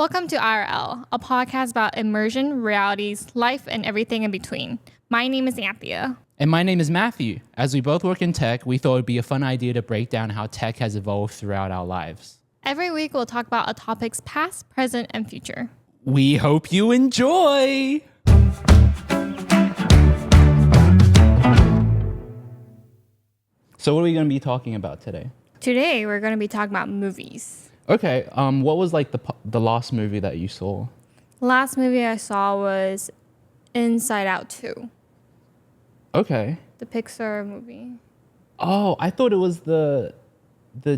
Welcome to IRL, a podcast about immersion, realities, life, and everything in between. My name is Anthea. And my name is Matthew. As we both work in tech, we thought it would be a fun idea to break down how tech has evolved throughout our lives. Every week, we'll talk about a topic's past, present, and future. We hope you enjoy! So what are we going to be talking about today? Today, we're going to be talking about movies. Okay, what was like the last movie that you saw? Last movie I saw was Inside Out 2, Okay. the Pixar movie. Oh, I thought it was the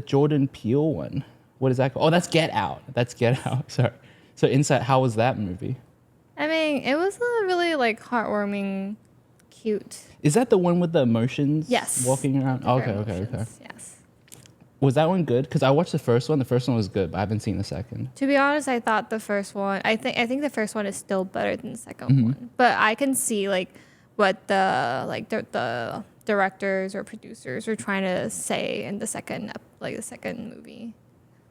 Jordan Peele one. What is that called? Oh, that's Get Out. That's Get Out. Sorry. So Inside, how was that movie? I mean, it was a really heartwarming, cute. Is that the one with the emotions? Yes. Walking around? Okay. Yes. Was that one good? Because I watched the first one. The first one was good, but I haven't seen the second. To be honest, I thought the first one. I think the first one is still better than the second one. But I can see what the directors or producers were trying to say in the second movie.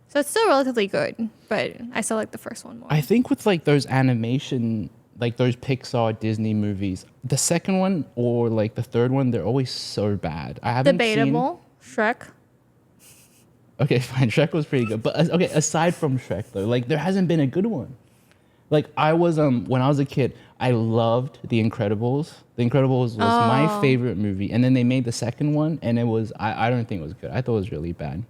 So it's still relatively good, but I still like the first one more. I think with those animation, those Pixar Disney movies, the second one or the third one, they're always so bad. I haven't Debatable. Shrek. Okay, fine. Shrek was pretty good, but okay. Aside from Shrek, though, there hasn't been a good one. I was when I was a kid, I loved The Incredibles. The Incredibles was my favorite movie, and then they made the second one, and it was I don't think it was good. I thought it was really bad.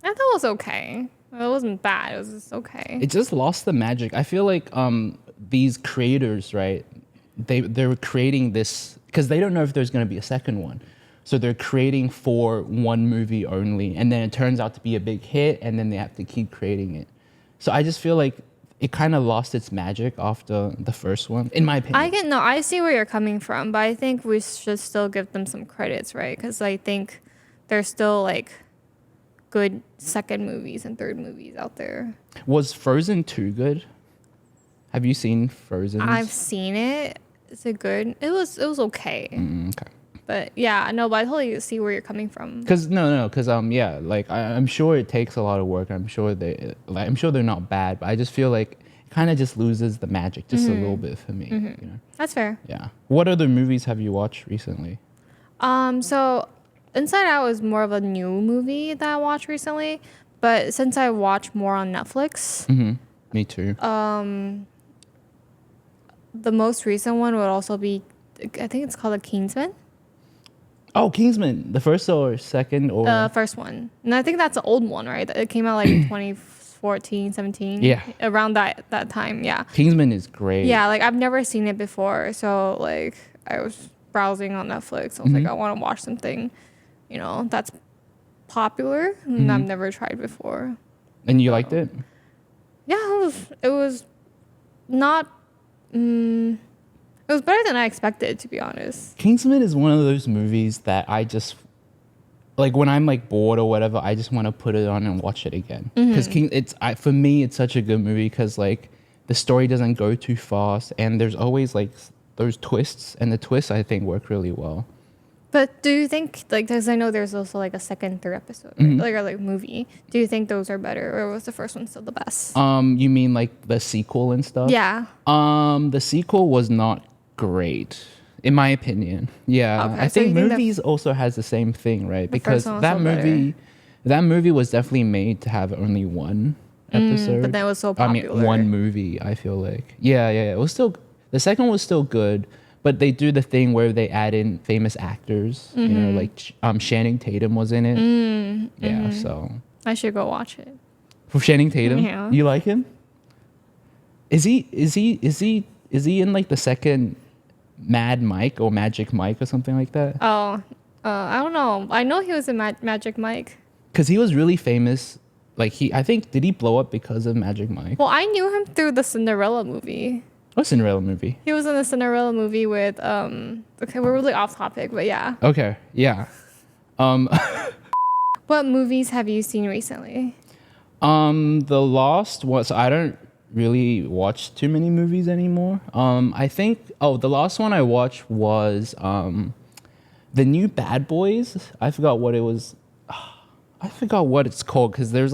I thought it was okay. It wasn't bad. It was just okay. It just lost the magic. I feel like these creators, right? They're creating this because they don't know if there's going to be a second one. So they're creating for one movie only, and then it turns out to be a big hit, and then they have to keep creating it. So I just feel like it kind of lost its magic after the first one, in my opinion. I see where you're coming from, but I think we should still give them some credits, right? Because I think there's still good second movies and third movies out there. Was Frozen 2 good? Have you seen Frozen? I've seen it. Is it good? It was okay. Okay. But yeah, no, but I totally see where you're coming from. Because I'm sure it takes a lot of work. I'm sure they're not bad, but I just feel like it kind of just loses the magic just a little bit for me. You know? That's fair. Yeah. What other movies have you watched recently? So Inside Out is more of a new movie that I watched recently, but since I watch more on Netflix, Me too. the most recent one would also be, I think it's called Kingsman. Oh, Kingsman. The first or second or? The first one. And I think that's an old one, right? It came out 2014, 17. Yeah. Around that time, yeah. Kingsman is great. Yeah, I've never seen it before. So I was browsing on Netflix. I was I want to watch something, that's popular and I've never tried before. And you liked it? Yeah, it was not... it was better than I expected, to be honest. Kingsman is one of those movies that I just when I'm bored or whatever, I just want to put it on and watch it again. Because for me, it's such a good movie because the story doesn't go too fast and there's always those twists, and the twists I think work really well. But do you think because I know there's also a second, third episode, right? Or movie? Do you think those are better, or was the first one still the best? You mean the sequel and stuff? Yeah. The sequel was not great, in my opinion. Yeah, Okay, I so think you think movies also has the same thing, right? Because first one was that still movie, that movie was definitely made to have only one episode. But that was so popular. I mean, one movie. I feel like, yeah. It was still, the second was still good, but they do the thing where they add in famous actors. Channing Tatum was in it. Yeah, so I should go watch it. For Channing Tatum, Yeah. You like him? Is he in the second Mad Mike or Magic Mike or something like that? Oh, I don't know. I know he was in Magic Mike. Because he was really famous. I think, did he blow up because of Magic Mike? Well, I knew him through the Cinderella movie. What Cinderella movie? He was in the Cinderella movie with okay, we're really off topic, but yeah. Okay, yeah. What movies have you seen recently? The last one, so I don't really watch too many movies anymore. I think the last one I watched was the new Bad Boys. I forgot what it was. I forgot what it's called because there's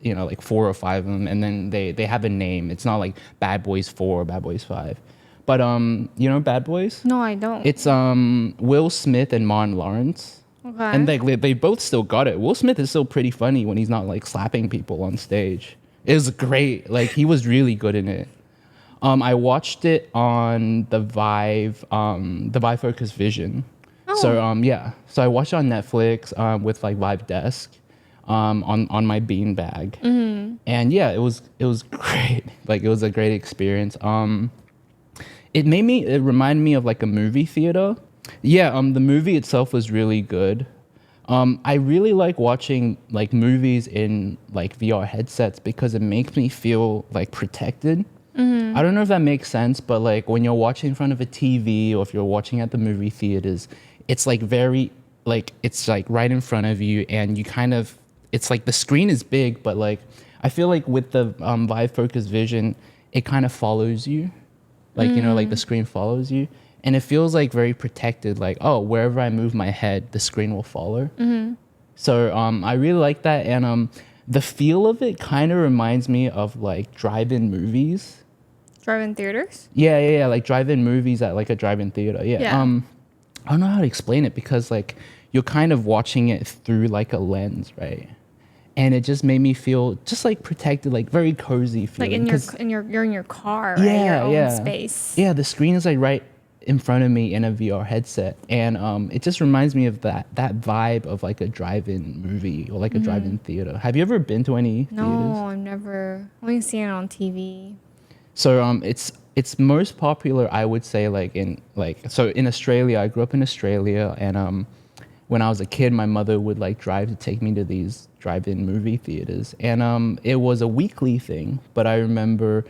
you know, like 4 or 5 of them, and then they have a name. It's not like Bad Boys 4 or Bad Boys 5. But you know Bad Boys? No, I don't. It's Will Smith and Martin Lawrence. Okay. And they both still got it. Will Smith is still pretty funny when he's not like slapping people on stage. It was great. Like he was really good in it. I watched it on the VIVE Focus Vision. Oh. So yeah. So I watched it on Netflix with like Vive Desk on my beanbag. Mm-hmm. And yeah, it was great. Like it was a great experience. It reminded me of like a movie theater. Yeah, the movie itself was really good. I really like watching like movies in like VR headsets because it makes me feel like protected. Mm-hmm. I don't know if that makes sense, but like when you're watching in front of a TV or if you're watching at the movie theaters, it's like very like it's like right in front of you, and you kind of it's like the screen is big, but like I feel like with the Vive Focus Vision, it kind of follows you, like you know, like the screen follows you. And it feels like very protected, like, oh, wherever I move my head, the screen will follow. Mm-hmm. So I really like that. And the feel of it kind of reminds me of like drive-in movies. Drive-in theaters? Yeah. Like drive-in movies at like a drive-in theater. Yeah. I don't know how to explain it because like you're kind of watching it through like a lens, right? And it just made me feel just like protected, like very cozy feeling. Like you're in your car, right? Yeah, your own space. Yeah, the screen is like right in front of me in a VR headset, and it just reminds me of that vibe of like a drive-in movie or like a drive-in theater. Have you ever been to any theaters? No, I've never. Only seen it on TV. So it's most popular, I would say, like in Australia. I grew up in Australia, and when I was a kid, my mother would like drive to take me to these drive-in movie theaters, and it was a weekly thing. But I remember,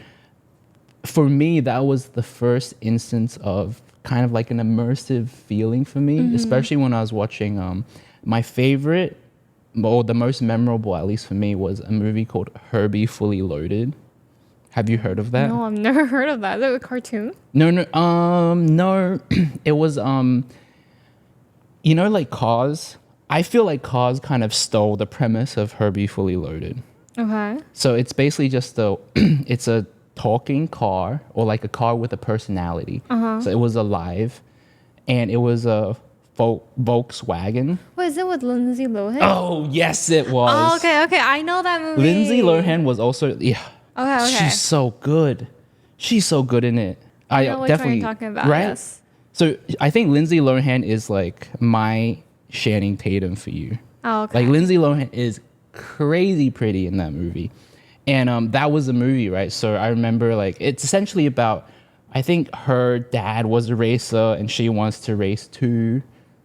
for me, that was the first instance of kind of like an immersive feeling for me, especially when I was watching my favorite, or the most memorable, at least for me, was a movie called Herbie Fully Loaded. Have you heard of that? No, I've never heard of that. Is it a cartoon? No. It was, you know, like Cars. I feel like Cars kind of stole the premise of Herbie Fully Loaded. Okay. So it's basically just it's a talking car, or like a car with a personality. So it was alive, and it was a Volkswagen. What is it with Lindsay Lohan? Oh yes, it was. Oh, okay, I know that movie. Lindsay Lohan was also Okay. She's so good. She's so good in it. I know which definitely one you're talking about. Right. Yes. So I think Lindsay Lohan is like my Channing Tatum for you. Oh, okay. Like Lindsay Lohan is crazy pretty in that movie. And that was a movie, right? So I remember like it's essentially about, I think her dad was a racer and she wants to race too.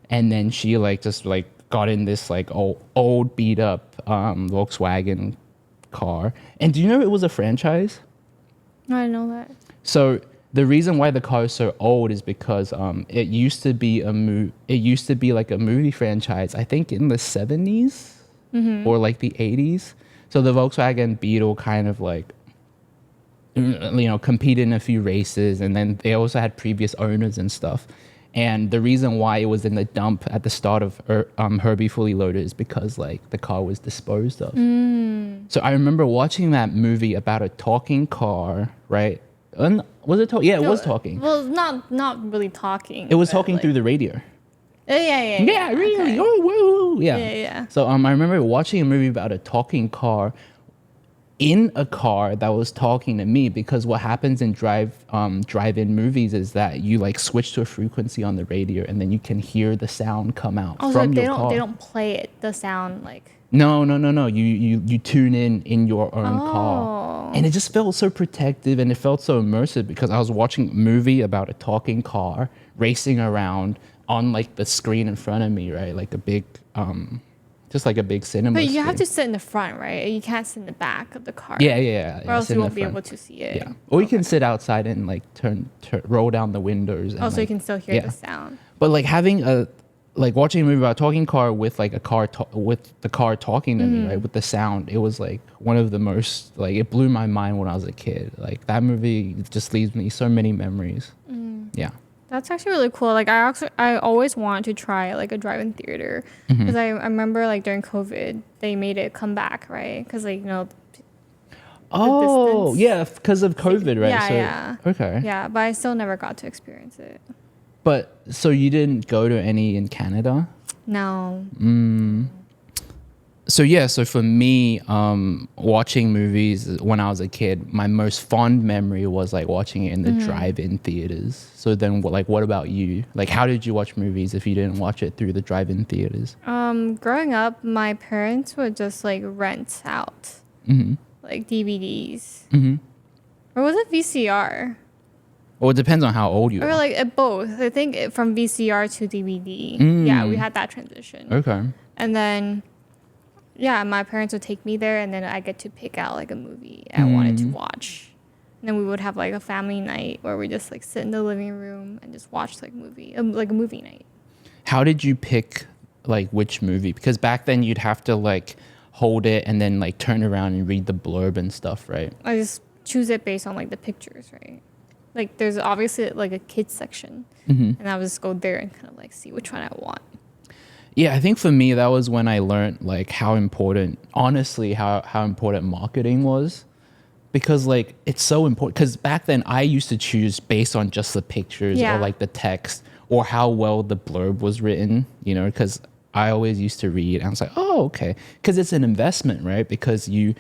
And then she like just like got in this like old beat up Volkswagen car. And do you know it was a franchise? No, I didn't know that. So the reason why the car is so old is because it used to be like a movie franchise, I think in the 70s or like the 80s. So the Volkswagen Beetle kind of like, you know, competed in a few races, and then they also had previous owners and stuff. And the reason why it was in the dump at the start of Herbie Fully Loaded is because like the car was disposed of. So I remember watching that movie about a talking car, right? And was it talking? Yeah, it was talking. Well, not really talking. It was talking like, through the radio. Yeah, really. Okay. Oh, whoa. Yeah. So I remember watching a movie about a talking car in a car that was talking to me, because what happens in drive-in movies is that you like switch to a frequency on the radio, and then you can hear the sound come out from your car. They don't play the sound like. No. You tune in your own car, and it just felt so protective, and it felt so immersive because I was watching a movie about a talking car racing around on like the screen in front of me, right? Like a big, just like a big cinema. But you have to sit in the front, right? You can't sit in the back of the car. Yeah. Or else you won't be able to see it. Yeah. Or you can sit outside and like roll down the windows. And, so you can still hear the sound. But like having watching a movie about a talking car with like with the car talking to me, right? With the sound, it was like one of the most, like, it blew my mind when I was a kid. Like that movie just leaves me so many memories. Yeah. That's actually really cool. Like I always wanted to try like a drive-in theater because I remember like during COVID they made it come back, right? Because like Oh, distance. yeah, because of COVID, right? Yeah, So, yeah. okay. Yeah, but I still never got to experience it. But so you didn't go to any in Canada? No. So yeah, so for me, watching movies when I was a kid, my most fond memory was like watching it in the drive-in theaters. So then, what about you? Like, how did you watch movies if you didn't watch it through the drive-in theaters? Growing up, my parents would just like rent out like DVDs. Or was it VCR? Well, it depends on how old you Or are. like both. I think from VCR to DVD. Yeah, we had that transition. Okay. And then, yeah, my parents would take me there, and then I get to pick out like a movie I wanted to watch. And then we would have like a family night where we just like sit in the living room and just watch like like a movie night. How did you pick like which movie? Because back then you'd have to like hold it and then like turn around and read the blurb and stuff, right? I just choose it based on like the pictures, right? Like there's obviously like a kids section, and I would just go there and kind of like see which one I want. Yeah, I think for me that was when I learned like how important, honestly, how important marketing was, because like it's so important. Because back then I used to choose based on just the pictures or like the text or how well the blurb was written, because I always used to read and I was like, oh, okay, because it's an investment, right? Because you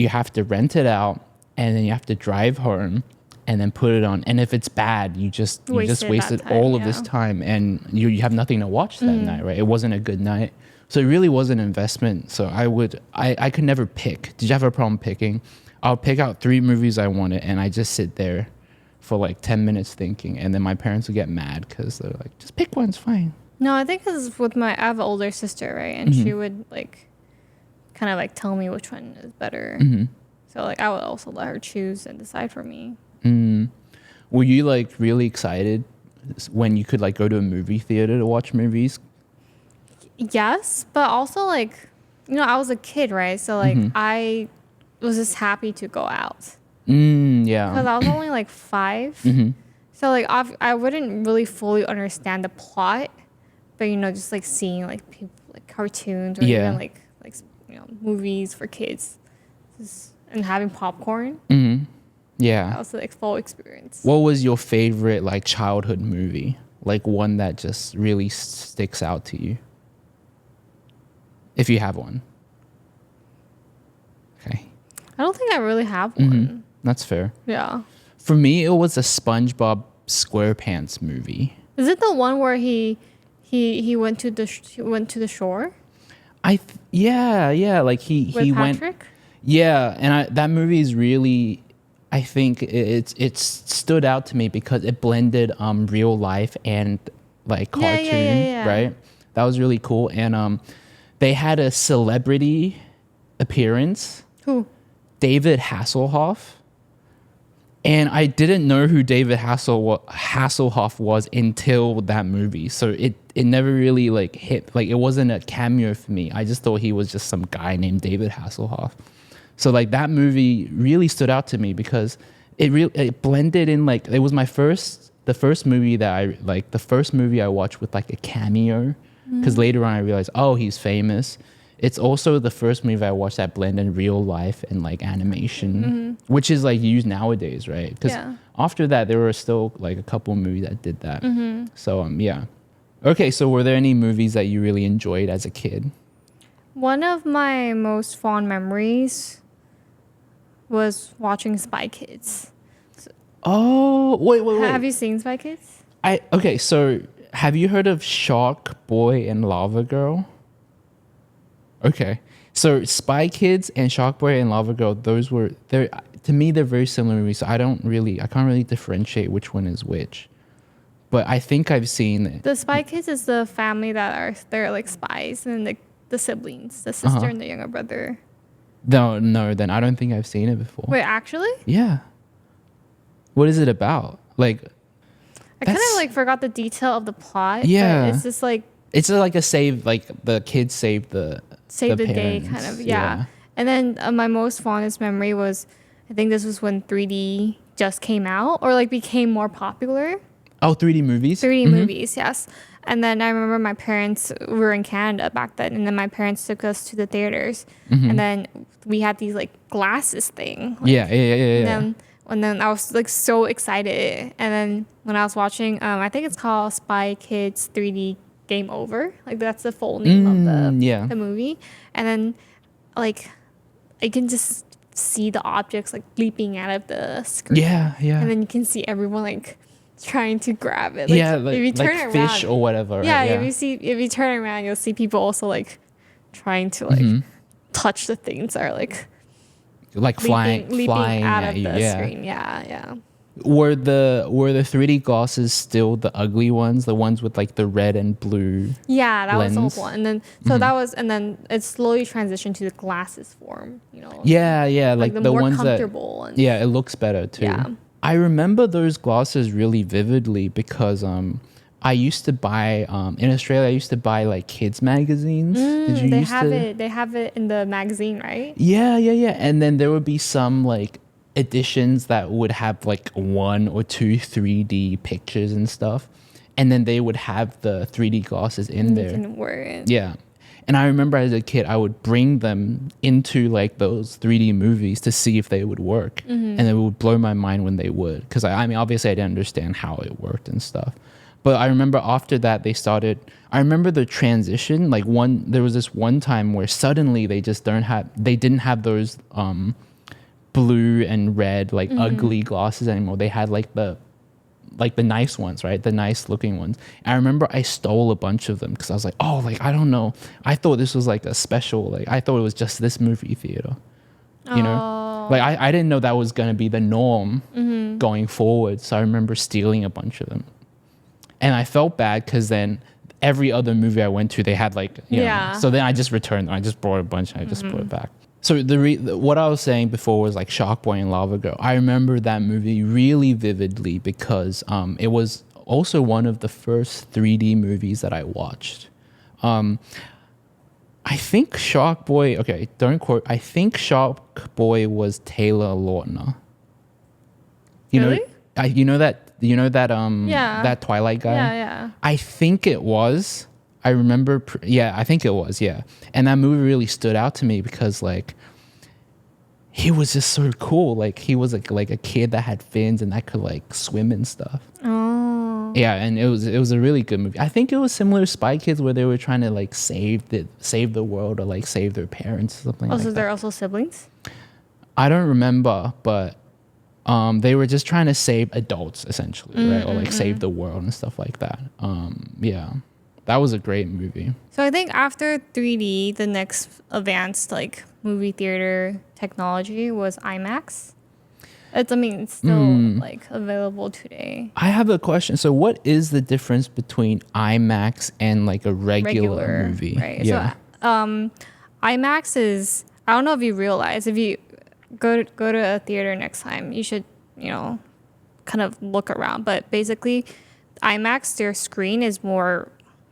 have to rent it out and then you have to drive home and then put it on, and if it's bad, you just wasted all of this time, and you have nothing to watch that night, right? It wasn't a good night, so it really was an investment. So I could never pick. Did you have a problem picking? I'll pick out 3 movies I wanted, and I just sit there for like 10 minutes thinking, and then my parents would get mad because they're like, just pick one, it's fine. No, I think because I have an older sister, right, and she would like kind of like tell me which one is better. So like I would also let her choose and decide for me. Were you like really excited when you could like go to a movie theater to watch movies? Yes, but also like, I was a kid, right? So like I was just happy to go out. Yeah. Because I was only like 5. So like I wouldn't really fully understand the plot, but just like seeing like people like cartoons or even like movies for kids, and having popcorn. Yeah. That was like full experience. What was your favorite like childhood movie? Like one that just really sticks out to you? If you have one. Okay. I don't think I really have one. That's fair. Yeah. For me, it was a SpongeBob SquarePants movie. Is it the one where he went to the shore? Yeah. Like he With went. Patrick? Yeah, and that movie is really, I think it stood out to me because it blended real life and like cartoon, right? That was really cool, and they had a celebrity appearance. Who? David Hasselhoff. And I didn't know who David Hasselhoff was until that movie. So it never really like hit, like it wasn't a cameo for me. I just thought he was just some guy named David Hasselhoff. So like that movie really stood out to me because it blended in, like it was the first movie I watched with like a cameo, because later on I realized, oh, he's famous. It's also the first movie I watched that blended real life and like animation, which is like used nowadays, right? Because after that there were still like a couple movies that did that. So yeah. Okay, so were there any movies that you really enjoyed as a kid? One of my most fond memories was watching Spy Kids. Oh, wait. Have you seen Spy Kids? Okay, so have you heard of Shark Boy and Lava Girl? Okay, so Spy Kids and Shark Boy and Lava Girl, to me they're very similar movies. So I can't really differentiate which one is which. But I think I've seen it. The Spy Kids is the family they're like spies, and the siblings, the sister and the younger brother. No, then I don't think I've seen it before. Wait, actually? Yeah. What is it about? Like, I kind of like forgot the detail of the plot. Yeah. But it's just like, it's like a save, like the kids save the day kind of, yeah. And then my most fondest memory was, I think this was when 3D just came out or like became more popular. Oh, 3D movies? 3D movies, yes. And then I remember my parents were in Canada back then, and then my parents took us to the theaters, and then we had these like glasses thing. Like, and then I was like so excited. And then when I was watching, I think it's called Spy Kids 3D Game Over. Like that's the full name of the movie. And then like I can just see the objects like leaping out of the screen. Yeah. And then you can see everyone like trying to grab it. Like, like, if you turn like around, fish or whatever. Right? Yeah, if you turn around, you'll see people also like trying to like touch the things that are like leaping out of the screen. Yeah. Were the 3D glasses still the ugly ones, the ones with like the red and blue? Yeah, that lens? was the old one. And then that was, and then it slowly transitioned to the glasses form. You know. Yeah, like the more ones comfortable that. ones. Yeah, it looks better too. Yeah. I remember those glasses really vividly because I used to buy in Australia. I used to buy like kids magazines. Did you? They have it in the magazine, right? Yeah. And then there would be some like editions that would have like 1 or 2 3D pictures and stuff, and then they would have the 3D glasses in there. You can wear it. Yeah. And I remember as a kid, I would bring them into like those 3D movies to see if they would work. And it would blow my mind when they would. Because I mean, obviously I didn't understand how it worked and stuff. But I remember after that, I remember the transition. Like there was this one time where suddenly they didn't have those blue and red, like ugly glasses anymore. They had like the nice ones, right? The nice looking ones. And I remember I stole a bunch of them because I was like, oh, like, I don't know. I thought this was like a special, like, I thought it was just this movie theater, you know? Like, I didn't know that was going to be the norm going forward. So I remember stealing a bunch of them. And I felt bad because then every other movie I went to, they had like, you know. So then I just returned them. I just brought a bunch and I just put it back. So what I was saying before was like Sharkboy and Lava Girl. I remember that movie really vividly because it was also one of the first 3D movies that I watched. I think Sharkboy, okay, don't quote, I think Sharkboy was Taylor Lautner. Really? You know that Twilight guy? Yeah. I think it was. I remember, I think it was, yeah. And that movie really stood out to me because, like, he was just so cool. Like, he was like a kid that had fins and that could like swim and stuff. Oh. Yeah, and it was a really good movie. I think it was similar to Spy Kids where they were trying to like save the world or like save their parents or something. So they're also siblings? I don't remember, but they were just trying to save adults essentially, right? Or like save the world and stuff like that. Yeah. That was a great movie. So I think after 3D, the next advanced like movie theater technology was IMax. It's still like available today. I have a question. So what is the difference between IMax and like a regular movie? Right. Yeah. So IMax is, I don't know if you realize, if you go to a theater next time, you should, kind of look around. But basically IMax, their screen is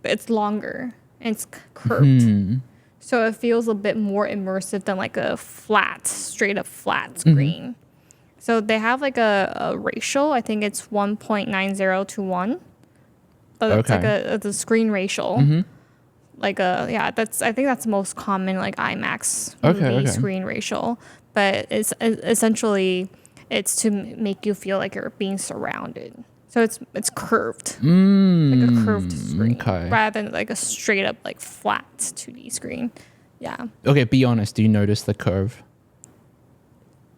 it's longer and it's curved. So it feels a bit more immersive than like a straight up flat screen. So they have like a ratio. I think it's 1.90 to 1. But it's like the screen ratio. I think that's the most common like IMaX movie screen ratio. But it's essentially to make you feel like you're being surrounded. So it's curved, like a curved screen, rather than like a straight up like flat 2D screen. Yeah. Okay, be honest. Do you notice the curve?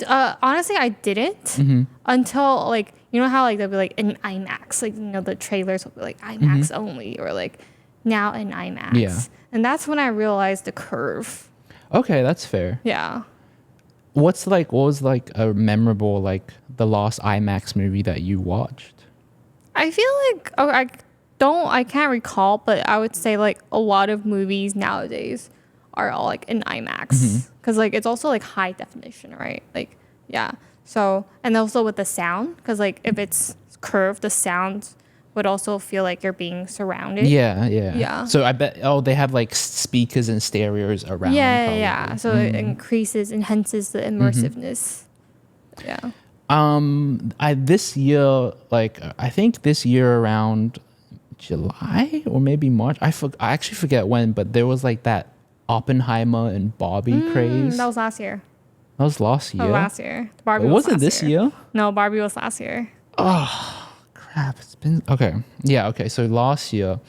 Honestly, I didn't until like, you know how like they'll be like in IMaX, like the trailers will be like IMaX only, or like now in IMaX. Yeah. And that's when I realized the curve. Okay, that's fair. Yeah. What was like a memorable like the last IMaX movie that you watched? I feel like I can't recall, but I would say like a lot of movies nowadays are all like in IMaX because like it's also like high definition, right? Like yeah. So and also with the sound, because like if it's curved, the sound would also feel like you're being surrounded. Yeah. So I bet they have like speakers and stereos around. Yeah. So it enhances the immersiveness. Yeah. I this year, like I think this year around July or maybe March. I actually forget when, but there was like that Oppenheimer and Barbie craze. That was last year. That was last year. Oh, last year. Barbie It was wasn't last this year. No, Barbie was last year. Crap, it's been okay. Yeah, okay. So last year,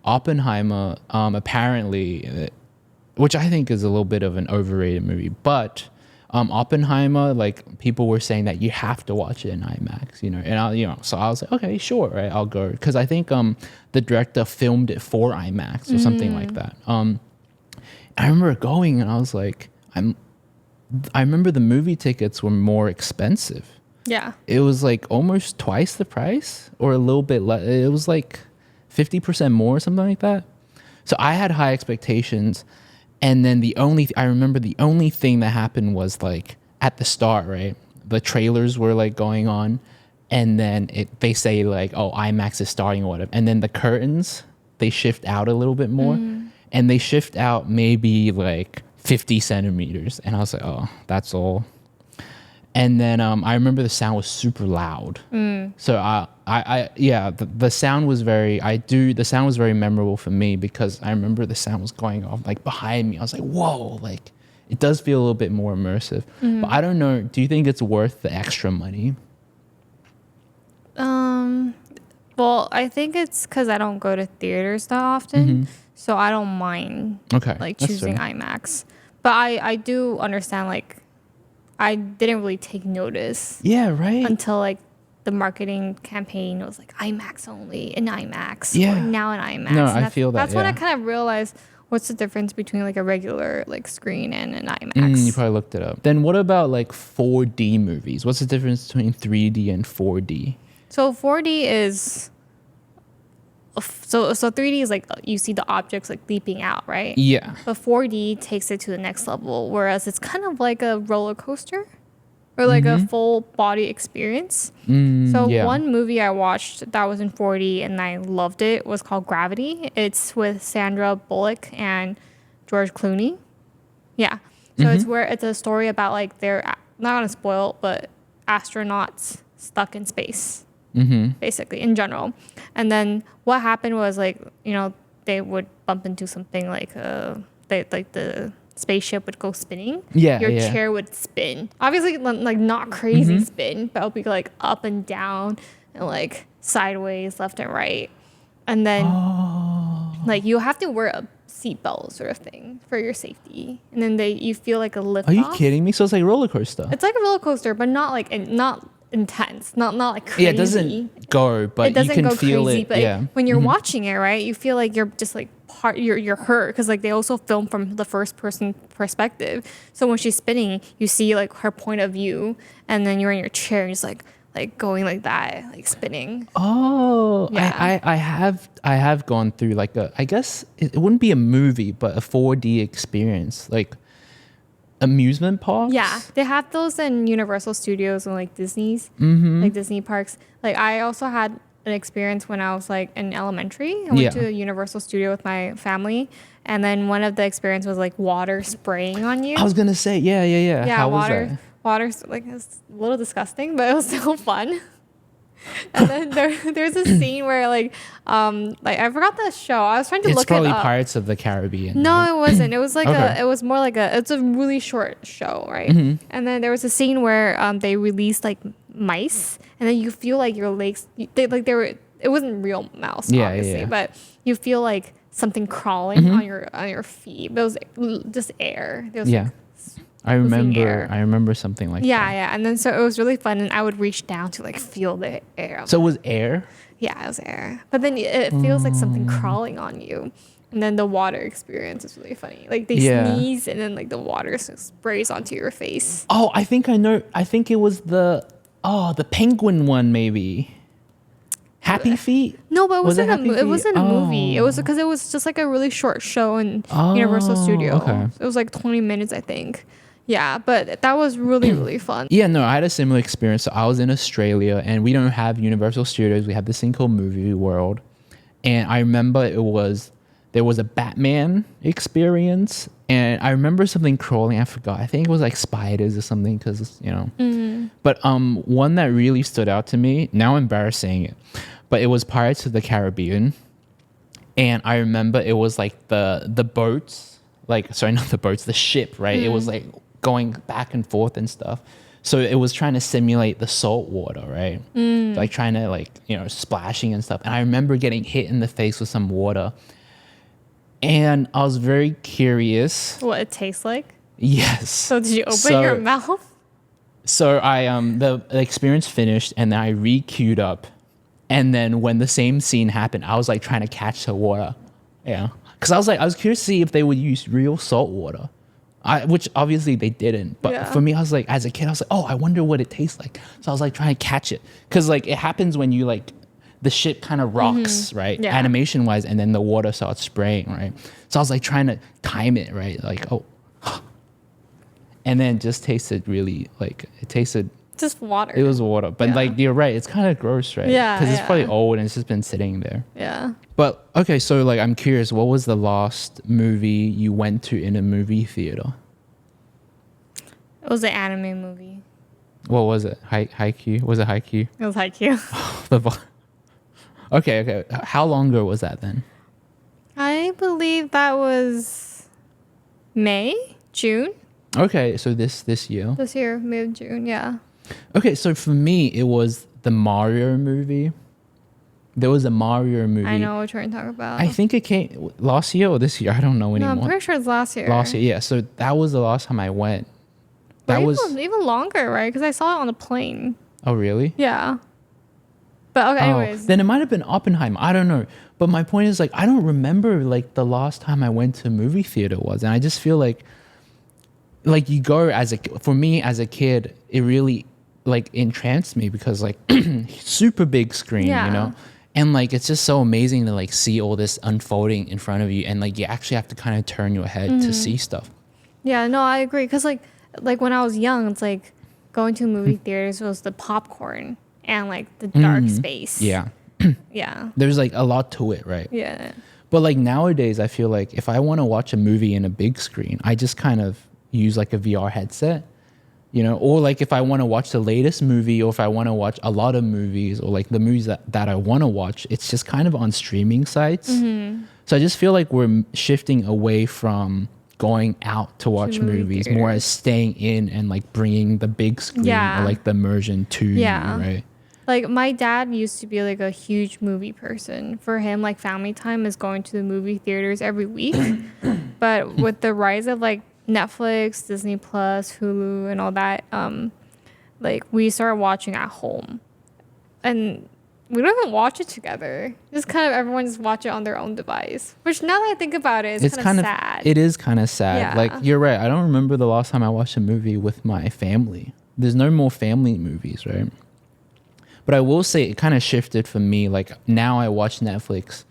Oppenheimer, apparently, which I think is a little bit of an overrated movie, but Oppenheimer, like people were saying that you have to watch it in IMAX, and so I was like, okay, sure, right, I'll go, because I think the director filmed it for IMAX or something like that. I remember going and I was like, I remember the movie tickets were more expensive. Yeah. It was like almost twice the price or a little bit less. It was like 50% more or something like that. So I had high expectations. And then I remember the only thing that happened was like at the start, right? The trailers were like going on. And then they say like, oh, IMAX is starting or whatever. And then the curtains, they shift out a little bit more. And they shift out maybe like 50 centimeters. And I was like, oh, that's all. And then I remember the sound was super loud. So the sound was the sound was very memorable for me because I remember the sound was going off like behind me. I was like, whoa, like it does feel a little bit more immersive. But I don't know, do you think it's worth the extra money? Well, I think it's because I don't go to theaters that often. So I don't mind like choosing IMAX. But I do understand like I didn't really take notice. Yeah, right. Until like the marketing campaign was like IMAX only in IMAX. Yeah. Or now in IMAX. No, and I feel that. That's when I kind of realized what's the difference between like a regular like screen and an IMAX. You probably looked it up. Then what about like 4D movies? What's the difference between 3D and 4D? So 4D is so 3D is like you see the objects like leaping out, right? Yeah. But 4D takes it to the next level, whereas it's kind of like a roller coaster or like a full body experience. One movie I watched that was in 4D and I loved it was called Gravity. It's with Sandra Bullock and George Clooney. Yeah. So it's a story about like they're not gonna spoil, but astronauts stuck in space. Basically in general. And then what happened was like, they would bump into something like the spaceship would go spinning. Your chair would spin. Obviously like not crazy spin, but it would be like up and down and like sideways, left and right. And then like you have to wear a seatbelt sort of thing for your safety. And then you feel like a lift off. Are you kidding me? So it's like a roller coaster. It's like a roller coaster, but not intense, not like crazy. Yeah, it doesn't go, but you can feel it. But when you're watching it, right, you feel like you're just like you're hurt because like they also film from the first person perspective. So when she's spinning, you see like her point of view, and then you're in your chair and just like going like that, like spinning. Oh, yeah. I have gone through like I guess it wouldn't be a movie, but a 4D experience, like amusement parks. Yeah, they have those in Universal Studios and like Disney's, like Disney parks. Like I also had an experience when I was like in elementary. I went to a Universal Studio with my family, and then one of the experience was like water spraying on you. I was gonna say, yeah. Yeah, How water. was that? Water's like it's a little disgusting, but it was still fun. And then there's a scene where like I forgot the show. I was trying to look it up. It's probably Pirates of the Caribbean. No, it wasn't. It was like it was more like it's a really short show, right? And then there was a scene where they released like mice, and then you feel like your legs it wasn't real mouse, obviously, but you feel like something crawling on your feet. But it was just air. There was like, I remember something like that. Yeah. And then so it was really fun, and I would reach down to like feel the air. So it was air? Yeah, it was air. But then it feels like something crawling on you. And then the water experience is really funny. Like they sneeze and then like the water sprays onto your face. Oh, I think I know. I think it was the penguin one maybe. Happy Feet? No, but it wasn't a movie. It was because it was just like a really short show in Universal Studio. Okay. It was like 20 minutes, I think. Yeah, but that was really, really fun. Yeah, no, I had a similar experience. So I was in Australia, and we don't have Universal Studios. We have this thing called Movie World. And I remember it was there was a Batman experience, and I remember something crawling. I forgot. I think it was like spiders or something, because But one that really stood out to me. Now I'm embarrassed saying it, but it was Pirates of the Caribbean, and I remember it was like the boats, like sorry, not the boats, the ship, right? It was like going back and forth and stuff. So it was trying to simulate the salt water, right? Like trying to like, splashing and stuff. And I remember getting hit in the face with some water. And I was very curious. What it tastes like? Yes. So did you open your mouth? So I the experience finished, and then I re-queued up. And then when the same scene happened, I was like trying to catch the water. Yeah. Because I was curious to see if they would use real salt water. Which obviously they didn't, but for me, I was like, as a kid, I was like, oh, I wonder what it tastes like. So I was like trying to catch it, because like it happens when you like the ship kind of rocks, right, animation wise, and then the water starts spraying, right. So I was like trying to time it, right, like and then just tasted really like it tasted just water. It was water, but like you're right, it's kind of gross, right? Yeah, because it's probably old and it's just been sitting there. Yeah. But okay, so like I'm curious, what was the last movie you went to in a movie theater? It was an anime movie. What was it? 𝐂𝐤𝐤𝐿? Was it 𝐂𝐤𝐤? It was 𝐂𝐤𝐤. Okay. How long ago was that then? I believe that was May, June. Okay, so this year. This year, mid-June, yeah. Okay, so for me, it was the Mario movie. There was a Mario movie. I know what you're talking about. I think it came last year or this year. I don't know anymore. No, I'm pretty sure it's last year. Last year, yeah. So that was the last time I went. That or was even longer, right? Because I saw it on a plane. Oh, really? Yeah. But okay, anyways. Then it might have been Oppenheimer. I don't know. But my point is, like, I don't remember like the last time I went to a movie theater was, and I just feel like you go for me as a kid, it really like entranced me, because like super big screen, and like it's just so amazing to like see all this unfolding in front of you, and like you actually have to kind of turn your head to see stuff. Yeah, no, I agree, because like when I was young, it's like going to movie theaters was the popcorn and like the dark space. Yeah. Yeah. There's like a lot to it, right? Yeah. But like nowadays, I feel like if I want to watch a movie in a big screen, I just kind of use like a VR headset, or like if I want to watch the latest movie, or if I want to watch a lot of movies, or like the movies that I want to watch, it's just kind of on streaming sites. So I just feel like we're shifting away from going out to watch movies, more as staying in and like bringing the big screen or like the immersion to you, right? Like my dad used to be like a huge movie person. For him, like family time is going to the movie theaters every week. But with the rise of like Netflix, Disney Plus, Hulu, and all that, like we started watching at home, and we don't even watch it together. Just kind of everyone just watch it on their own device. Which now that I think about it, it's kind of sad. It is kind of sad. Yeah. Like you're right. I don't remember the last time I watched a movie with my family. There's no more family movies, right? But I will say it kind of shifted for me. Like now I watch Netflix.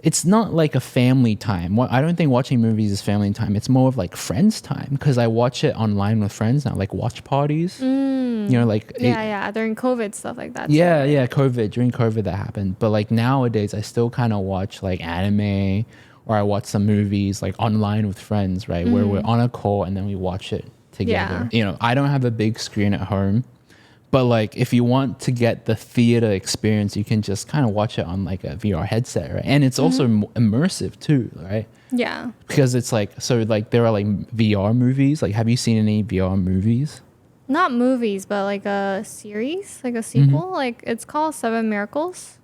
It's not like a family time. I don't think watching movies is family time. It's more of like friends time, because I watch it online with friends now, like watch parties. Like during COVID, stuff like that. During COVID that happened. But like nowadays, I still kind of watch like anime, or I watch some movies like online with friends, right? Where we're on a call and then we watch it together. I don't have a big screen at home. But like, if you want to get the theater experience, you can just kind of watch it on like a VR headset, right? And it's also immersive too, right? Yeah. Because it's like, so like there are like VR movies. Like, have you seen any VR movies? Not movies, but like a series, like a sequel. Like it's called Seven Miracles.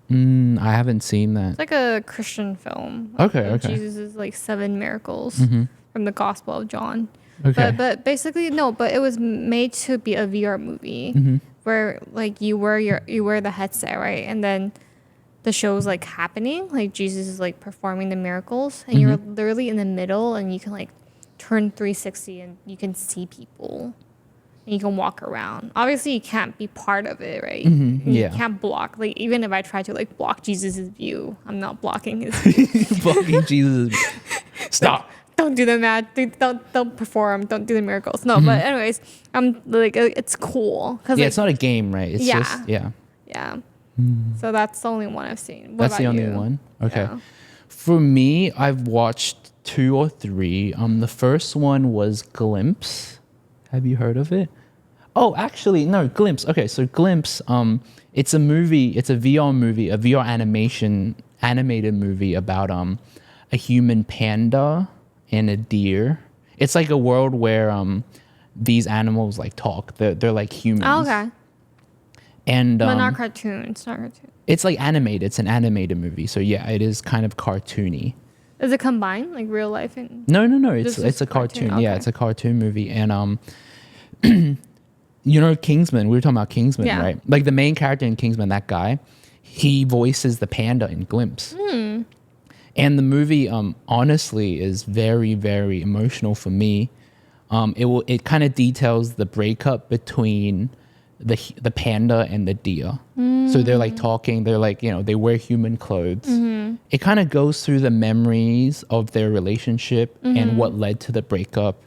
I haven't seen that. It's like a Christian film. Okay. Jesus is like 7 miracles from the Gospel of John. Okay. But basically but it was made to be a VR movie where like you wear the headset, right? And then the show's like happening, like Jesus is like performing the miracles, and you're literally in the middle, and you can like turn 360 and you can see people and you can walk around. Obviously you can't be part of it, right? You can't block. Like even if I try to like block Jesus's view, I'm not blocking his view. Blocking Jesus. Stop. Like, don't do the math. Don't perform. Don't do the miracles. No, but anyways, I'm like, it's cool. Cause it's not a game, right? It's just, Yeah. So that's the only one I've seen. That's the only one? Okay. Yeah. For me, I've watched 2 or 3. The first one was Glimpse. Have you heard of it? Oh, actually, no, Glimpse. Okay, so Glimpse, it's a movie, it's a VR movie, a VR animated movie about a human panda and a deer. It's like a world where these animals like talk. They're like humans. Oh, okay. And But not cartoon. It's not cartoon. it's like animated. It's an animated movie. So yeah, it is kind of cartoony. Is it combined, like real life and? No. This It's is a cartoon. cartoon, Yeah, okay. it's a cartoon movie. And you know Kingsman. We were talking about Kingsman, Yeah. right? Like the main character in Kingsman, that guy, he voices the panda in Glimpse. And the movie, honestly, is very, very emotional for me. It kind of details the breakup between the panda and the deer. So they're like talking. They're like, you know, they wear human clothes. It kind of goes through the memories of their relationship and what led to the breakup.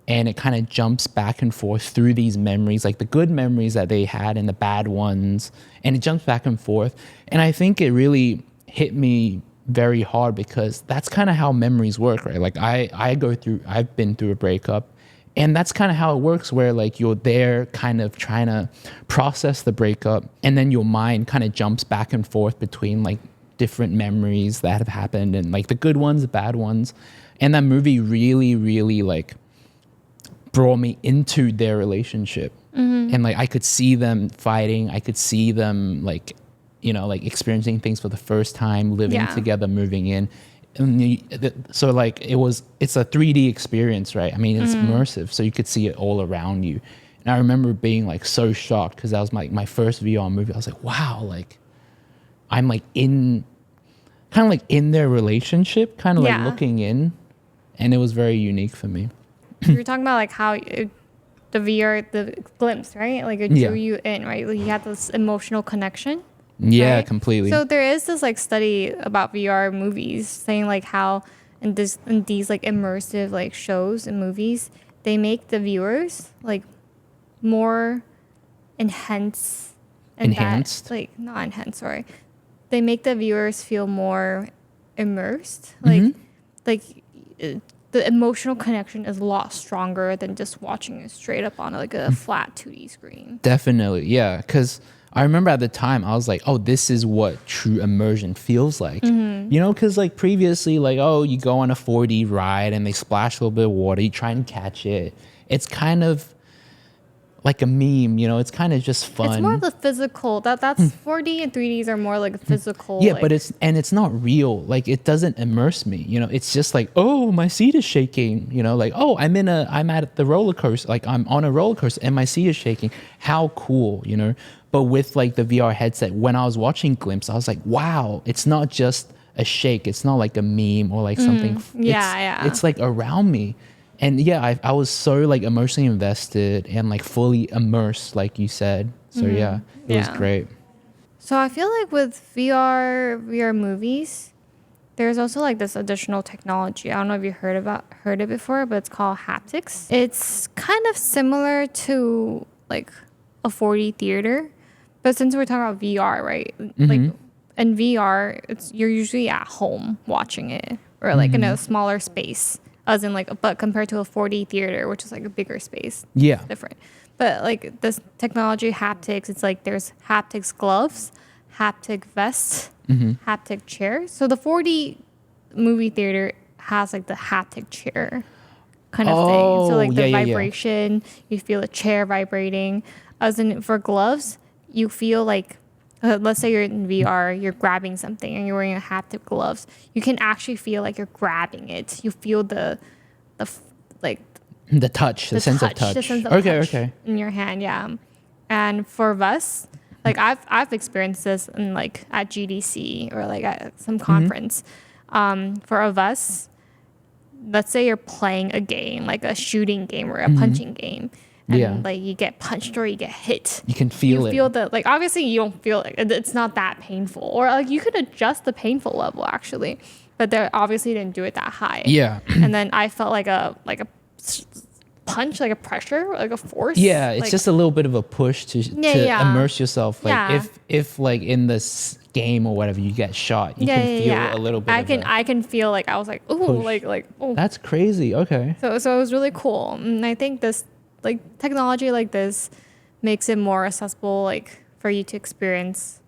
And it kind of jumps back and forth through these memories, like the good memories that they had and the bad ones. And it jumps back and forth. And I think it really hit me very hard because that's kind of how memories work, right? Like I've been through a breakup, and that's kind of how it works, where like you're there kind of trying to process the breakup, and then your mind kind of jumps back and forth between like different memories that have happened, and like the good ones, the bad ones. And that movie really, really like brought me into their relationship. And like I could see them fighting, I could see them like, you know, like experiencing things for the first time, living together, moving in. So like it's a 3D experience, right? I mean, it's immersive, so you could see it all around you. And I remember being like so shocked because that was my first VR movie. I was like, wow, like I'm like in their relationship, kind of like looking in, and it was very unique for me. You were talking about like how the VR, the Glimpse, right? Like it drew you in, right? Like you had this emotional connection. Yeah, right? completely. So there is this like study about VR movies saying like how in these like immersive like shows and movies, they make the viewers like more enhanced. Like not enhanced, sorry. They make the viewers feel more immersed. Like the emotional connection is a lot stronger than just watching it straight up on like a flat 2D screen. Definitely, yeah. Because I remember at the time I was like, oh, this is what true immersion feels like. You know, because like previously, like, oh, you go on a 4D ride and they splash a little bit of water, you try and catch it. It's kind of like a meme, you know, it's kind of just fun. It's more of the physical. That's 4D and 3Ds are more like physical. Yeah, like, but it's not real. Like it doesn't immerse me. You know, it's just like, oh, my seat is shaking. You know, like, oh, I'm at the roller coaster. Like I'm on a roller coaster and my seat is shaking. How cool, you know? But with like the VR headset, when I was watching Glimpse, I was like, wow, it's not just a shake. It's not like a meme or like something. It's like around me. And yeah, I was so like emotionally invested and like fully immersed, like you said. So yeah, it was great. So I feel like with VR movies, there's also like this additional technology. I don't know if you heard it before, but it's called haptics. It's kind of similar to like a 4D theater, but since we're talking about VR, right? Like in VR, you're usually at home watching it or like in a smaller space. As in like, but compared to a 4D theater, which is like a bigger space, it's different. But like this technology, haptics, it's like there's haptics gloves, haptic vests, haptic chairs. So the 4D movie theater has like the haptic chair kind of thing. So like the vibration, you feel a chair vibrating. As in for gloves, you feel like, let's say you're in VR, you're grabbing something and you're wearing a haptic gloves. You can actually feel like you're grabbing it. You feel the sense of touch. The sense of touch in your hand, yeah. And for vests, like I've experienced this in like at GDC or like at some conference. For a vest, let's say you're playing a game, like a shooting game or a punching game. And like you get punched or you get hit. You can feel it. You feel like obviously you don't feel it. It's not that painful. Or like you could adjust the painful level actually. But they obviously didn't do it that high. Yeah. And then I felt like a punch, like a pressure, like a force. Yeah, it's like, just a little bit of a push to immerse yourself. Like Yeah. if like in this game or whatever you get shot, you can feel a little bit. I can feel like I was like, oh, like oh. That's crazy. Okay. So it was really cool, and I think this like technology like this makes it more accessible, like for you to experience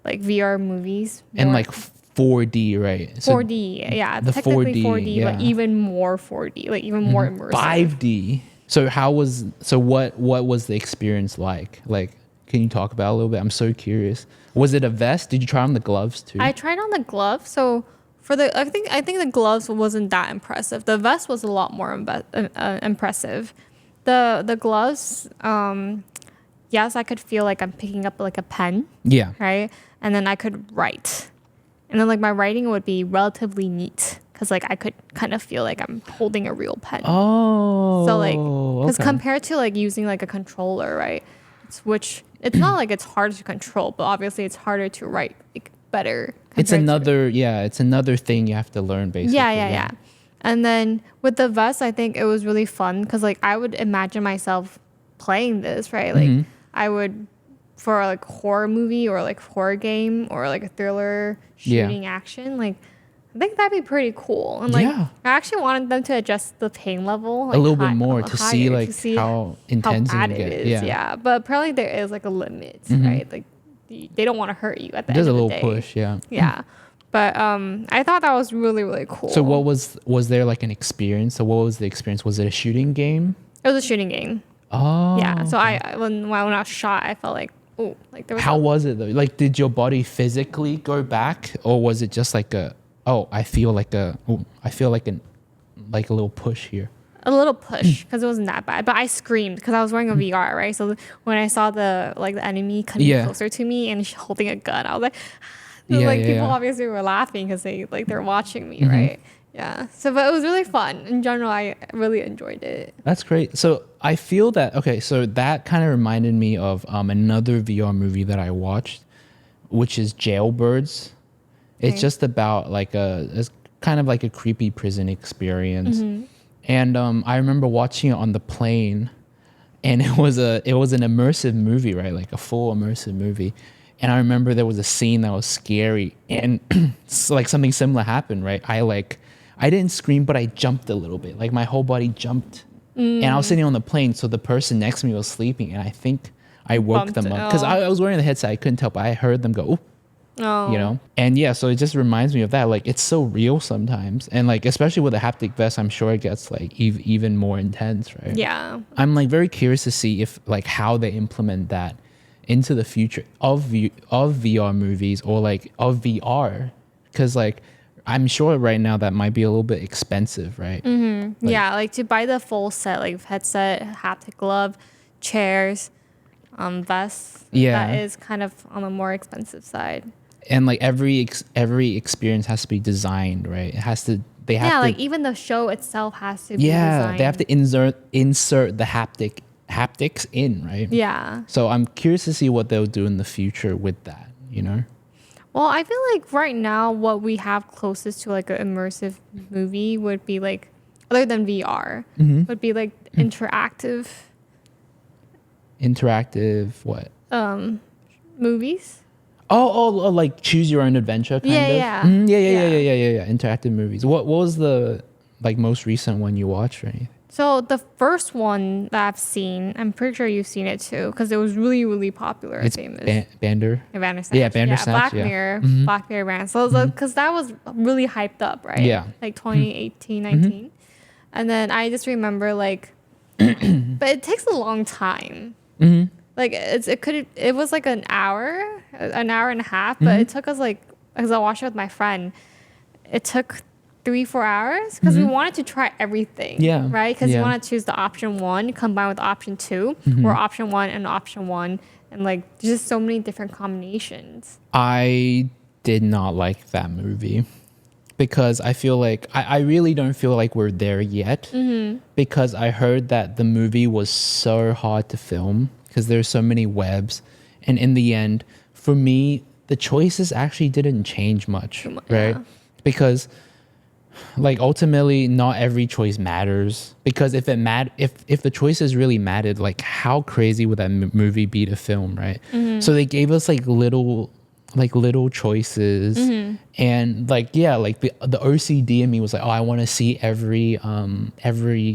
like VR movies And more. like 4D, right? 4D, yeah, the technically 4D, 4D, but even more 4D, like even more immersive. 5D. So what was the experience like? Like, can you talk about it a little bit? I'm so curious. Was it a vest? Did you try on the gloves too? I tried on the gloves, so for the I think the gloves wasn't that impressive. The vest was a lot more impressive. The gloves, yes, I could feel like I'm picking up like a pen. Yeah. Right, and then I could write, and then like my writing would be relatively neat because like I could kind of feel like I'm holding a real pen. Oh. So like, because okay. compared to like using like a controller, right? It's not like it's hard to control, but obviously it's harder to write like better. It's another thing you have to learn basically. Yeah. And then with the vest, I think it was really fun because like I would imagine myself playing this, right? Like I would for like horror movie or like horror game or like a thriller shooting action, like I think that'd be pretty cool. And like I actually wanted them to adjust the pain level like, a little bit more to see like how intense how bad it it is. is. Yeah. But apparently there is like a limit, right? Like they don't want to hurt you at the There's end a of the little day. push, yeah. Yeah. But I thought that was really, really cool. So what was there like an experience? So what was the experience? Was it a shooting game? It was a shooting game. Oh. Yeah. So when I was shot, I felt like, oh, like there was How was it though? Like did your body physically go back or was it just like I feel like a little push here? a little push because it wasn't that bad. But I screamed because I was wearing a VR, right? So when I saw the enemy coming closer to me and holding a gun, I was like, people obviously were laughing because they're watching me, right? Yeah. So, but it was really fun. In general, I really enjoyed it. That's great. So I feel that, okay, so that kind of reminded me of another VR movie that I watched, which is Jailbirds. It's just about it's kind of like a creepy prison experience. And I remember watching it on the plane, and it was an immersive movie, right? Like a full immersive movie. And I remember there was a scene that was scary, and like something similar happened, right? I didn't scream, but I jumped a little bit. Like my whole body jumped. And I was sitting on the plane, so the person next to me was sleeping, and I think I woke them up. Because I was wearing the headset, I couldn't tell, but I heard them go, ooh. Oh. You know? And yeah, so it just reminds me of that. Like, it's so real sometimes. And like, especially with a haptic vest, I'm sure it gets like even more intense, right? Yeah. I'm like very curious to see if like how they implement that into the future of VR movies or like of VR. Because like, I'm sure right now that might be a little bit expensive, right? Mm-hmm. Yeah, like to buy the full set, like headset, haptic glove, chairs, vest. Yeah. That is kind of on the more expensive side. And like every experience has to be designed, right? It has to. They have to. Like even the show itself has to be designed. They have to insert the haptics in, right? Yeah. So I'm curious to see what they'll do in the future with that, you know? Well, I feel like right now what we have closest to like an immersive movie would be like, other than VR, would be like interactive what? Movies. Oh, like choose your own adventure kind of. Yeah. Yeah. Interactive movies. What was the like most recent one you watched or anything? So the first one that I've seen, I'm pretty sure you've seen it too, because it was really, really popular. It's famous. Bandersnatch. Yeah, Bandersnatch. Black Mirror, Black Mirror brand. So because that was really hyped up, right? Yeah. Like 2018, 19. And then I just remember like, but it takes a long time. Like it was like an hour and a half, but it took us like, because I watched it with my friend, it took 3-4 hours because we wanted to try everything. Yeah. Right? Because you want to choose the option 1 combined with option 2 or option 1 and option 1. And like, there's just so many different combinations. I did not like that movie because I feel like I really don't feel like we're there yet because I heard that the movie was so hard to film because there's so many webs. And in the end, for me, the choices actually didn't change much, right? Yeah. Because like ultimately not every choice matters, because if the choices really mattered, like how crazy would that movie be to film, right? So they gave us like little choices, and like like the OCD in me was like, oh, I want to see every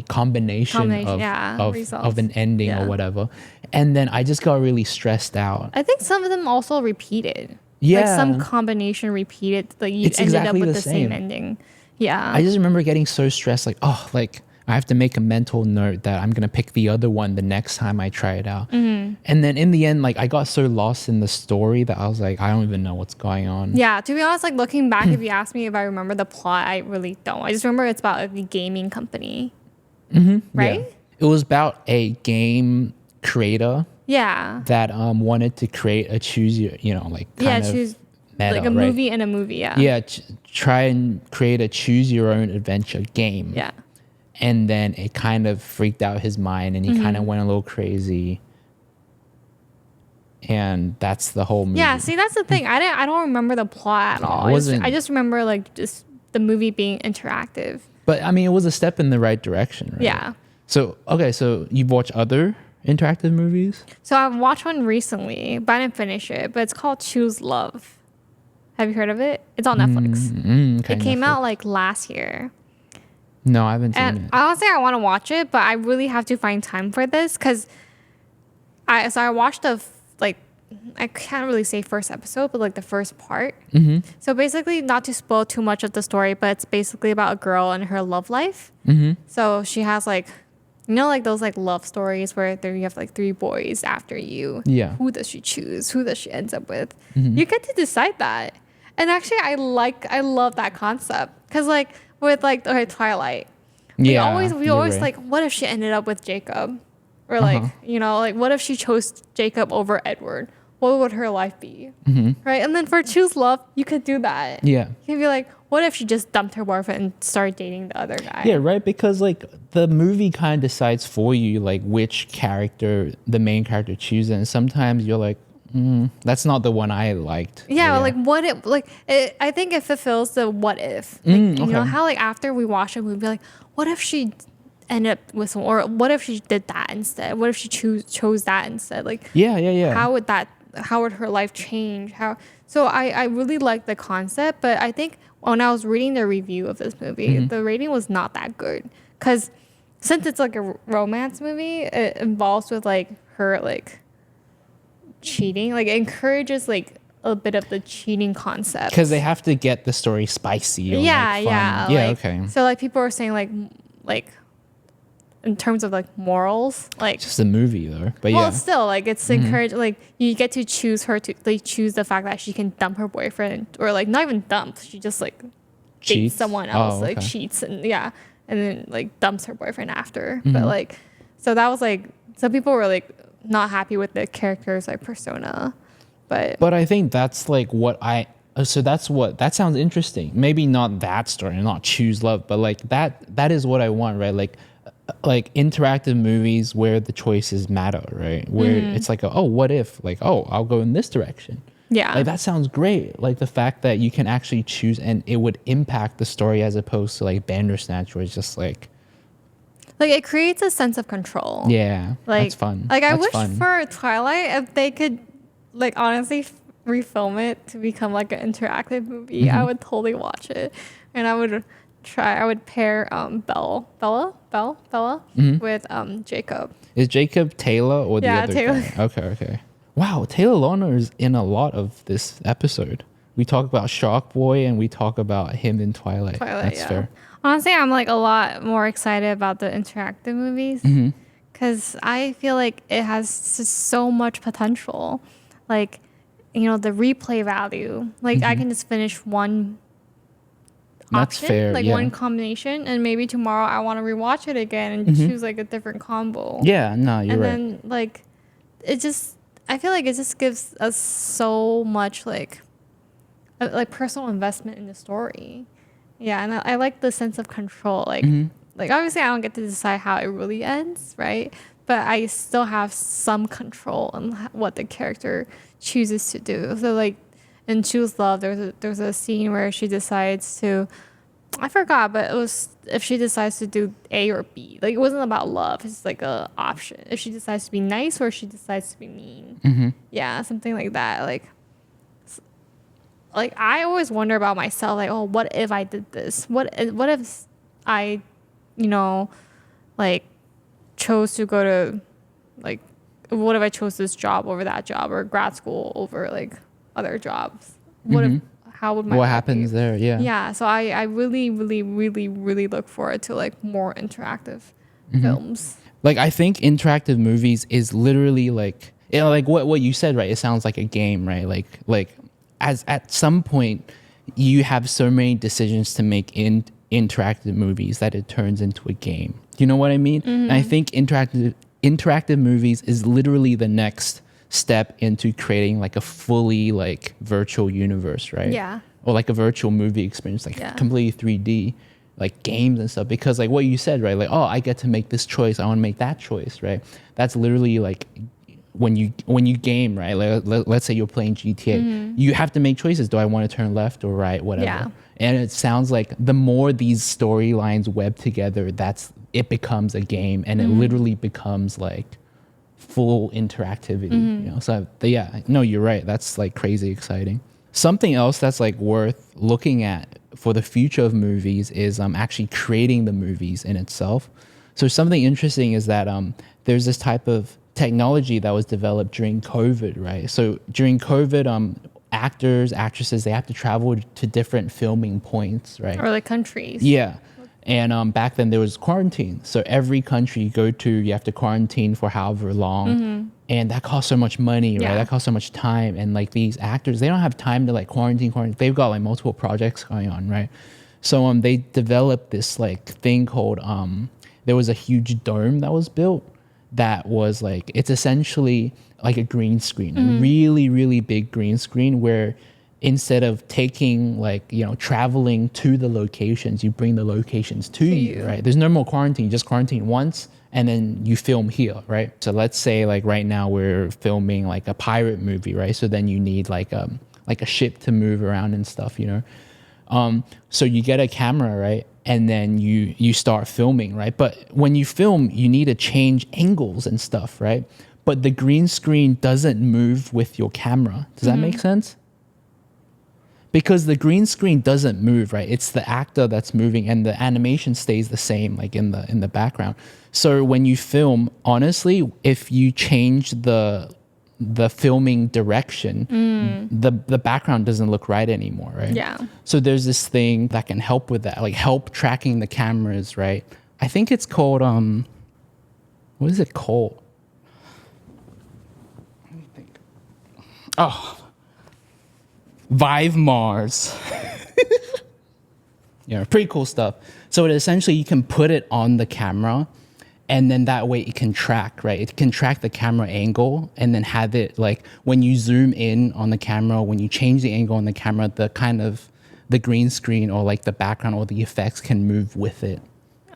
combination of an ending or whatever, and then I just got really stressed out. I think some of them also repeated. Yeah, like some combination repeated, like you ended exactly up with the same ending. Yeah, I just remember getting so stressed, like, oh, like I have to make a mental note that I'm gonna pick the other one the next time I try it out. And then in the end, like I got so lost in the story that I was like, I don't even know what's going on. Yeah, to be honest, like looking back, if you ask me if I remember the plot, I really don't. I just remember it's about like, the gaming company, right? Yeah. It was about a game creator. Yeah. That wanted to create a choose your, like kind of choose meta, like a right? movie and a movie. Yeah. Yeah, try and create a choose your own adventure game. Yeah. And then it kind of freaked out his mind, and he kind of went a little crazy. And that's the whole movie. Yeah, see, that's the thing. I don't remember the plot at all. I just remember like just the movie being interactive. But I mean, it was a step in the right direction, right? Yeah. So okay, so you've watched other interactive movies? So I've watched one recently, but I didn't finish it. But it's called Choose Love. Have you heard of it? It's on Netflix. Okay, it came Netflix. out like last year. No, I haven't seen And it. honestly, I want to watch it, but I really have to find time for this because I watched I can't really say first episode, but like the first part. So basically, not to spoil too much of the story, but it's basically about a girl and her love life. So she has like, like those like love stories where you have like 3 boys after you. Yeah. Who does she choose? Who does she ends up with? You get to decide that. And actually, I love that concept because like with like Twilight, we always right. like, what if she ended up with Jacob? Or like, like what if she chose Jacob over Edward? What would her life be? Right? And then for Choose Love, you could do that. Yeah. You could be like, what if she just dumped her boyfriend and started dating the other guy? Yeah, right? Because like the movie kind of decides for you like which character the main character chooses, and sometimes you're like, that's not the one I liked. Yeah, like what if, I think it fulfills the what if. Like, you know how like after we watch a movie, like, what if she ended up with someone, or what if she did that instead? What if she chose that instead? Like, yeah. How would her life change? So I really like the concept, but I think when I was reading the review of this movie, the rating was not that good because since it's like a romance movie, it involves with like her like cheating, like it encourages like a bit of the cheating concept because they have to get the story spicy. Or, yeah. Okay. So like people are saying like in terms of like morals, like just a movie though, but well, still like it's encouraged. Like you get to choose her to like choose the fact that she can dump her boyfriend, or like not even dump, she just like dates someone else, like cheats and then like dumps her boyfriend after. But like, so that was like some people were like not happy with the character's like persona, but I think that's like that sounds interesting. Maybe not that story, not Choose Love, but like that is what I want, right? Like interactive movies where the choices matter, right? Where it's like, what if? Like, I'll go in this direction. Yeah. Like that sounds great. Like the fact that you can actually choose and it would impact the story as opposed to like Bandersnatch where it's just like it creates a sense of control. Yeah. Like, that's fun. Like I that's wish fun. for Twilight if they could like honestly refilm it to become like an interactive movie, I would totally watch it. And I would pair Bella with Jacob. Is Jacob Taylor or the other Taylor. guy? Okay. Wow, Taylor Lautner is in a lot of this episode. We talk about Shark Boy and we talk about him in Twilight. That's fair. Honestly, I'm like a lot more excited about the interactive movies because I feel like it has just so much potential. Like, the replay value. Like, I can just finish one That's option, fair, one combination, and maybe tomorrow I want to rewatch it again and choose like a different combo. Yeah, no, you're right. And then like, I feel like it just gives us so much like personal investment in the story. Yeah, and I like the sense of control. Like obviously I don't get to decide how it really ends, right? But I still have some control on what the character chooses to do. So like in Choose Love, there's a scene where she decides to I forgot, but it was if she decides to do A or B. Like, it wasn't about love. It's like a option. If she decides to be nice or she decides to be mean. Yeah, something like that. Like I always wonder about myself. Like, oh, what if I did this? What if I, like chose to go to, like, what if I chose this job over that job, or grad school over like other jobs? What if? How would my what life happens be? there? Yeah, so I really, really, really, really look forward to like more interactive films. Like, I think interactive movies is literally like, like what you said, right? It sounds like a game, right? Like as at some point you have so many decisions to make in interactive movies that it turns into a game. You know what I mean? And I think interactive movies is literally the next step into creating like a fully like virtual universe, right? Yeah. Or like a virtual movie experience, like completely 3D, like games and stuff. Because like what you said, right? Like, oh, I get to make this choice, I want to make that choice, right? That's literally like when you game, right? Like, let's say you're playing GTA, you have to make choices. Do I want to turn left or right, whatever? Yeah. And it sounds like the more these storylines web together, it becomes a game, and it literally becomes like full interactivity. So yeah, no, you're right. That's like crazy exciting. Something else that's like worth looking at for the future of movies is actually creating the movies in itself. So something interesting is that there's this type of technology that was developed during COVID, right? So during COVID, actors, actresses, they have to travel to different filming points, right? Or like countries. Yeah. And back then there was quarantine. So every country you go to, you have to quarantine for however long. And that costs so much money, right? That costs so much time. And like these actors, they don't have time to like quarantine. They've got like multiple projects going on, right? So they developed this like thing called, there was a huge dome that was built that was like, it's essentially like a green screen, a really, really big green screen where instead of taking like, traveling to the locations, you bring the locations to you, right? There's no more quarantine, you just quarantine once and then you film here, right? So let's say like right now we're filming like a pirate movie, right? So then you need like a ship to move around and stuff, so you get a camera, right? And then you start filming, right? But when you film, you need to change angles and stuff, right? But the green screen doesn't move with your camera. Does that make sense? Because the green screen doesn't move, right? It's the actor that's moving, and the animation stays the same, like in the background. So when you film, honestly, if you change the filming direction, the background doesn't look right anymore, right? Yeah. So there's this thing that can help with that, like help tracking the cameras, right? I think it's called what is it called? Let me think. Oh. VIVE Mars. Pretty cool stuff. So essentially you can put it on the camera, and then that way it can track, right? It can track the camera angle, and then have it like when you zoom in on the camera, when you change the angle on the camera, the kind of the green screen or like the background or the effects can move with it.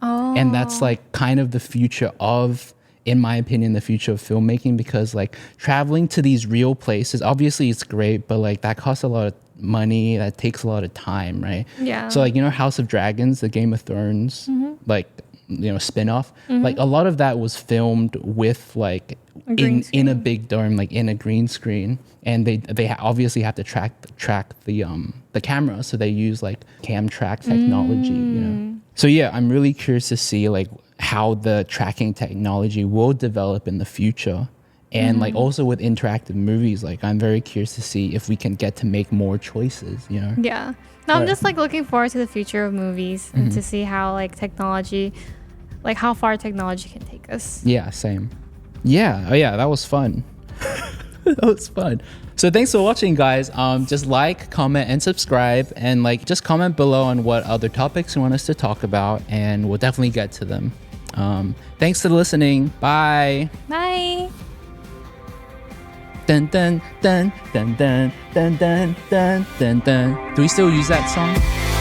Oh. And that's like kind of the future of, in my opinion, the future of filmmaking, because like traveling to these real places, obviously it's great, but like that costs a lot of money, that takes a lot of time, right? Yeah. So like, House of Dragons, the Game of Thrones, like, spin-off, like a lot of that was filmed with like in a big dome, like in a green screen, and they obviously have to track the camera, so they use like cam track technology. So yeah, I'm really curious to see like how the tracking technology will develop in the future. And like also with interactive movies, like I'm very curious to see if we can get to make more choices, Yeah. No, I'm just like looking forward to the future of movies and to see how like technology, like how far technology can take us. Yeah, same. Yeah. Oh yeah, that was fun. That was fun. So thanks for watching, guys. Just like, comment, and subscribe, and like just comment below on what other topics you want us to talk about, and we'll definitely get to them. Thanks for listening. Bye. Bye. Dun dun dun dun dun dun dun dun dun dun. Do we still use that song?